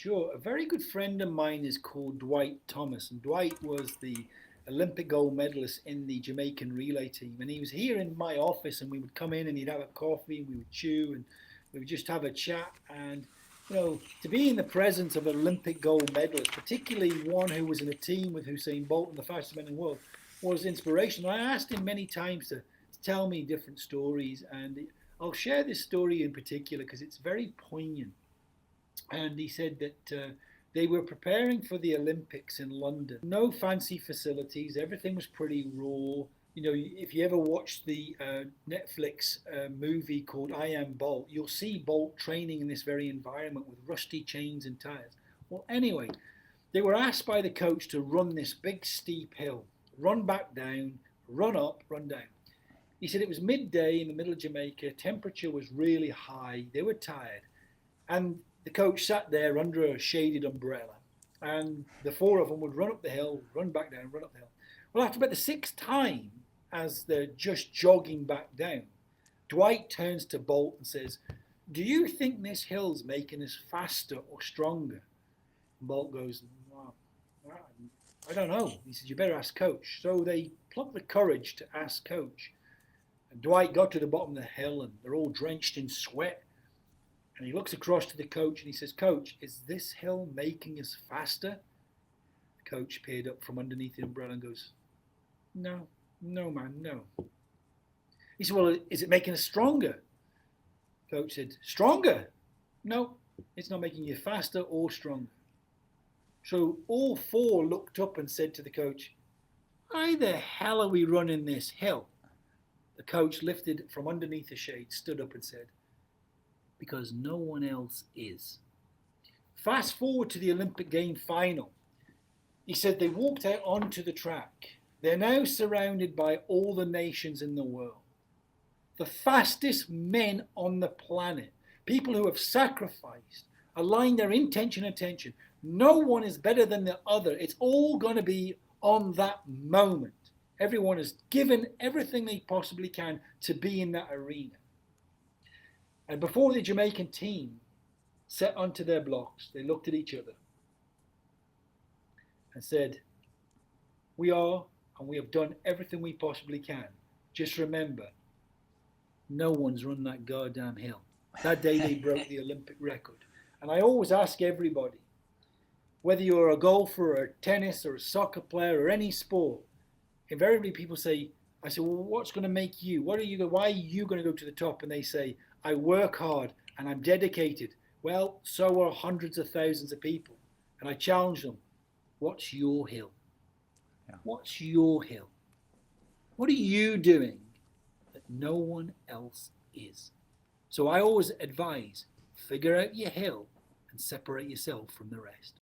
Sure. A very good friend of mine is called Dwight Thomas, and Dwight was the Olympic gold medalist in the Jamaican relay team. And he was here in my office, and we would come in, and he'd have a coffee, and we would chew, and we would just have a chat. And to be in the presence of an Olympic gold medalist, particularly one who was in a team with Usain Bolt and the fastest man in the world, was inspirational. I asked him many times to tell me different stories, and I'll share this story in particular because it's very poignant. And he said that they were preparing for the Olympics in London. No fancy facilities. Everything was pretty raw. If you ever watch the Netflix movie called I Am Bolt, you'll see Bolt training in this very environment with rusty chains and tires. Well, anyway, they were asked by the coach to run this big steep hill, run back down, run up, run down. He said it was midday in the middle of Jamaica. Temperature was really high. They were tired. And the coach sat there under a shaded umbrella, and the four of them would run up the hill, run back down, run up the hill. Well, after about the sixth time, as they're just jogging back down, Dwight turns to Bolt and says, "Do you think this hill's making us faster or stronger?" And Bolt goes, "Well, I don't know." He said, "You better ask Coach." So they plucked the courage to ask Coach. And Dwight got to the bottom of the hill, and they're all drenched in sweat. And he looks across to the coach and he says, "Coach, is this hill making us faster?" The coach peered up from underneath the umbrella and goes, "No, no, man, no." He said, "Well, is it making us stronger?" Coach said, "Stronger? No, it's not making you faster or stronger." So all four looked up and said to the coach, "Why the hell are we running this hill?" The coach lifted from underneath the shade, stood up and said, "Because no one else is." Fast forward to the Olympic game final. He said they walked out onto the track. They're now surrounded by all the nations in the world. The fastest men on the planet. People who have sacrificed, aligned their intention and attention. No one is better than the other. It's all going to be on that moment. Everyone has given everything they possibly can to be in that arena. And before the Jamaican team set onto their blocks, they looked at each other and said, "We are, and we have done everything we possibly can. Just remember, no one's run that goddamn hill." That day they broke the Olympic record. And I always ask everybody, whether you're a golfer or a tennis or a soccer player or any sport, invariably people say, I say, "Well, what's going to make you? Why are you going to go to the top?" And they say, "I work hard and I'm dedicated." Well, so are hundreds of thousands of people. And I challenge them, what's your hill? Yeah. What's your hill? What are you doing that no one else is? So I always advise, figure out your hill and separate yourself from the rest.